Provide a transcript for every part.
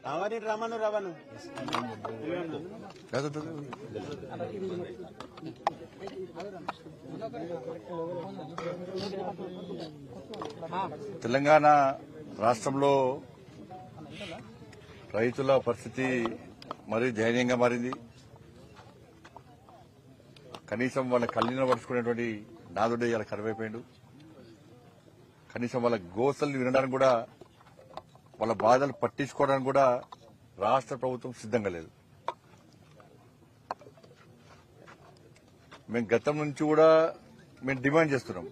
రమను రమను తెలంగాణ రాష్ట్రంలో రైతుల పరిస్థితి మరీ దయనీయంగా మారింది. కనీసం వాళ్ళ కళ్ళీన పడుచుకునేటువంటి నాదుడే ఇలా కరువైపోయాడు. కనీసం వాళ్ళ గోసల్ని వినడానికి కూడా, వాళ్ళ బాధలు పట్టించుకోవడానికి కూడా రాష్ట్ర ప్రభుత్వం సిద్ధంగా లేదు. మేము గతం నుంచి కూడా మేము డిమాండ్ చేస్తున్నాం,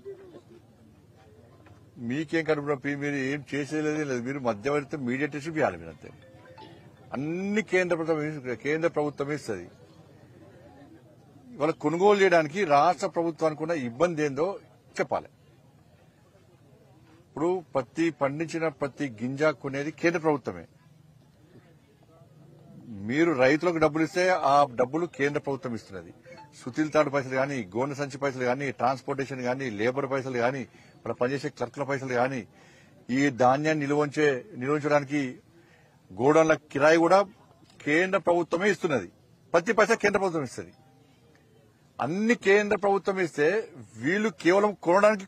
మీకేం కనుక మీరు ఏం చేసేది లేదు, మీరు మధ్యవర్తి మీడియేటర్షిప్ ఇవ్వాలి. మీరు అంతే, అన్ని కేంద్ర ప్రభుత్వమే ఇస్తుంది. ఇవాళ కొనుగోలు చేయడానికి రాష్ట్ర ప్రభుత్వానికి ఉన్న ఇబ్బంది ఏందో చెప్పాలి. ఇప్పుడు పండించిన ప్రతి గింజ కొనేది కేంద్ర ప్రభుత్వమే. మీరు రైతులకు డబ్బులు ఇస్తే ఆ డబ్బులు కేంద్ర ప్రభుత్వం ఇస్తున్నది. సుతీల్ తాడు పైసలు కానీ, గోనె సంచి పైసలు కానీ, ట్రాన్స్పోర్టేషన్ కానీ, లేబర్ పైసలు కానీ, ఇక్కడ పనిచేసే క్లర్క్ల పైసలు కానీ, ఈ ధాన్యాన్ని నిల్వించడానికి గోడౌన్ల కిరాయి కూడా కేంద్ర ప్రభుత్వమే ఇస్తున్నది. ప్రతి పైసా కేంద్ర ప్రభుత్వం ఇస్తుంది. అన్ని కేంద్ర ప్రభుత్వం ఇస్తే వీళ్ళు కేవలం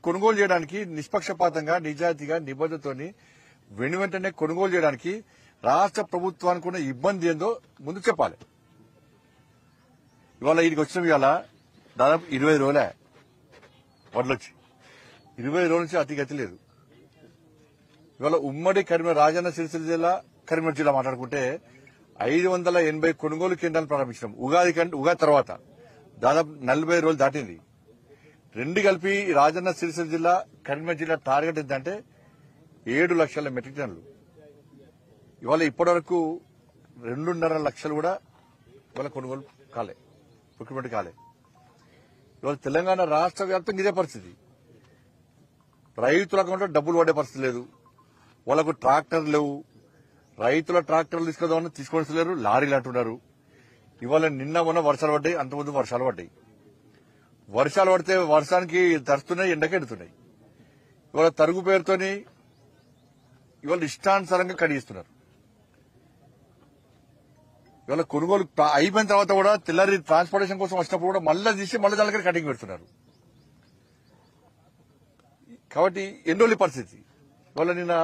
కొనుగోలు చేయడానికి నిష్పక్షపాతంగా, నిజాయితీగా, నిబద్ధతతోని వెంటనే కొనుగోలు చేయడానికి రాష్ట్ర ప్రభుత్వానికి ఉన్న ఇబ్బంది ఏందో ముందు చెప్పాలి. ఇవాళ వీడికి వచ్చిన ఇవాళ దాదాపు 20 రోజులే వడ్లొచ్చి, 20 రోజుల నుంచి అతిగతి లేదు. ఇవాళ ఉమ్మడి రాజన్న సిరిసిల్ల జిల్లా, కరీంనగర్ జిల్లా మాట్లాడుకుంటే 580 కొనుగోలు కేంద్రాలు ప్రారంభించినాం. ఉగాది తర్వాత దాదాపు 40 రోజులు దాటింది. రెండు కలిపి రాజన్న సిరిసిల్ల జిల్లా, కరీంనగర్ జిల్లా టార్గెట్ ఎంతంటే 7 లక్షల మెట్రిక్ టన్నులు. ఇవాళ ఇప్పటి వరకు 2.5 లక్షలు కూడా ఇవాళ కొనుగోలు కాలే, ప్రొక్యూర్మెంట్ కాలే. ఇవాళ తెలంగాణ రాష్ట్ర వ్యాప్తంగా ఇదే పరిస్థితి. రైతుల అకౌంట్లో డబ్బులు పడే పరిస్థితి లేదు. వాళ్ళకు ట్రాక్టర్లు లేవు. రైతుల ట్రాక్టర్లు తీసుకొనిలేరు, లారీలు అంటున్నారు. ఇవాళ నిన్న మొన్న వర్షాలు పడ్డాయి, అంతకుముందు వర్షాలు పడ్డాయి. వర్షాలు పడితే వర్షానికి తరుస్తున్నాయి, ఎండకి ఎడుతున్నాయి. ఇవాళ తరుగు పేరుతోని ఇవాళ ఇష్టానుసారంగా కడిగిస్తున్నారు. ఇవాళ కొనుగోలు అయిపోయిన తర్వాత కూడా తెల్లారి ట్రాన్స్పోర్టేషన్ కోసం వచ్చినప్పుడు కూడా మళ్ళీ తీసి మళ్ళీ దాని దగ్గర కటింగ్ పెడుతున్నారు. కాబట్టి ఎన్నోళ్ళ పరిస్థితి. ఇవాళ నిన్న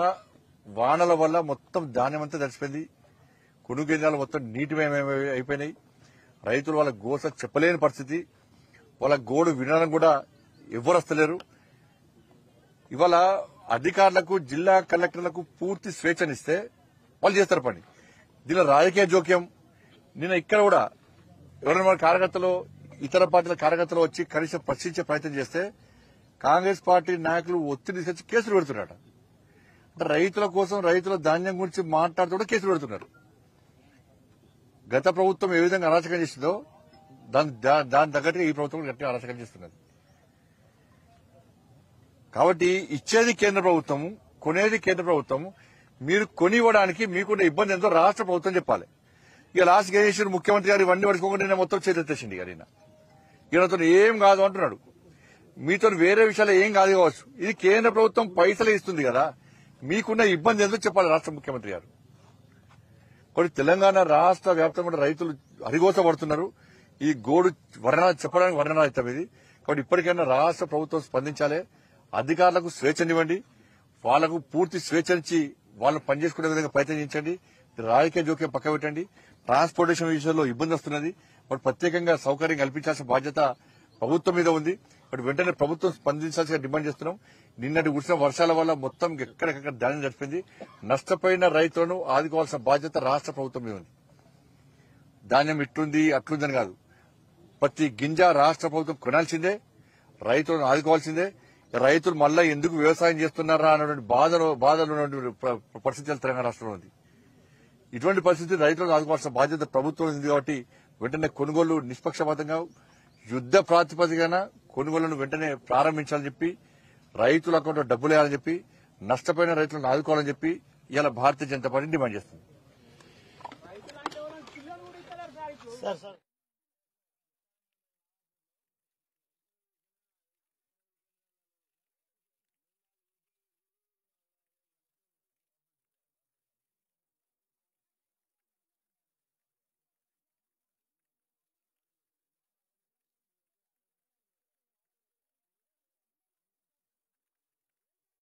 వానల వల్ల మొత్తం ధాన్యం అంతా తడిసిపోయింది. కొనుగోలు కేంద్రాలు మొత్తం నీటిమయమే అయిపోయినాయి. రైతులు వాళ్ళ గోస చెప్పలేని పరిస్థితి. వాళ్ళ గోడు వినడానికి కూడా ఎవ్వరు వస్తలేరు. ఇవాళ అధికారులకు, జిల్లా కలెక్టర్లకు పూర్తి స్వేచ్ఛనిస్తే వాళ్ళు చేస్తారు పని. దీనిలో రాజకీయ జోక్యం. నిన్న ఇక్కడ కూడా ఎవరైనా మన కార్యకర్తలు, ఇతర పార్టీల కార్యకర్తలు వచ్చి కనీసం ప్రశ్నించే ప్రయత్నం చేస్తే కాంగ్రెస్ పార్టీ నాయకులు ఒత్తిడి తీసుకొచ్చి కేసులు పెడుతున్నారట. అంటే రైతుల కోసం, రైతుల ధాన్యం గురించి మాట్లాడుతూ కూడా కేసులు పెడుతున్నారు. గత ప్రభుత్వం ఏ విధంగా అరాచకం చేసిందో దాని తగ్గట్టుగా ఈ ప్రభుత్వం గట్టిగా అరాచకం చేస్తున్నది. కాబట్టి ఇచ్చేది కేంద్ర ప్రభుత్వం, కొనేది కేంద్ర ప్రభుత్వం. మీరు కొనివ్వడానికి మీకున్న ఇబ్బంది ఎంతో రాష్ట్ర ప్రభుత్వం చెప్పాలి. ఇక లాస్ట్ గణేశ్వర్ ముఖ్యమంత్రి గారు ఇవన్నీ పడుకోకుండా మొత్తం చేతెత్తేసింది. ఈయనతో ఏం కాదు అంటున్నాడు. మీతో వేరే విషయాలు ఏం కాదు కావచ్చు. ఇది కేంద్ర ప్రభుత్వం పైసలు ఇస్తుంది కదా, మీకున్న ఇబ్బంది ఎంతో చెప్పాలి రాష్ట్ర ముఖ్యమంత్రి గారు. కాబట్టి తెలంగాణ రాష్ట్ర వ్యాప్తంగా రైతులు అరిగోస పడుతున్నారు. ఈ గోడు చెప్పడానికి వర్ణనాయితం ఇది. కాబట్టి ఇప్పటికైనా రాష్ట్ర ప్రభుత్వం స్పందించాలి. అధికారులకు స్వేచ్ఛనివ్వండి, వాళ్లకు పూర్తి స్వేచ్ఛనిచ్చి వాళ్ళు పనిచేసుకునే విధంగా ప్రయత్నించండి. రాజకీయ జోక్యం పక్క పెట్టండి. ట్రాన్స్పోర్టేషన్ విషయంలో ఇబ్బంది వస్తున్నది. వాటి ప్రత్యేకంగా సౌకర్యం కల్పించాల్సిన బాధ్యత ప్రభుత్వం మీద ఉంది. బట్ వెంటనే ప్రభుత్వం స్పందించాల్సిన డిమాండ్ చేస్తున్నాం. నిన్నటి కురిసిన వర్షాల వల్ల మొత్తం ఎక్కడికక్కడ ధాన్యం జరిపింది. నష్టపోయిన రైతులను ఆదుకోవాల్సిన బాధ్యత రాష్ట్ర ప్రభుత్వం మీద ఉంది. ధాన్యం ఇట్లుంది అట్లుందని కాదు, ప్రతి గింజ రాష్ట్ర ప్రభుత్వం కొనాల్సిందే, రైతులను ఆదుకోవాల్సిందే. రైతులు మళ్ళా ఎందుకు వ్యవసాయం చేస్తున్నారా అన్నటువంటి బాధలు పరిస్థితులు తెలంగాణ రాష్ట్రంలో ఉంది. ఇటువంటి పరిస్థితి రైతులను ఆదుకోవాల్సిన బాధ్యత ప్రభుత్వం ఉంది. కాబట్టి వెంటనే కొనుగోలు నిష్పక్షపాతంగా యుద్ద ప్రాతిపదికన కొనుగోళ్లను వెంటనే ప్రారంభించాలని చెప్పి, రైతుల అకౌంట్లో డబ్బులు వేయాలని చెప్పి, నష్టపోయిన రైతులను ఆదుకోవాలని చెప్పి ఇలా భారతీయ జనతా పార్టీ డిమాండ్ చేస్తుంది.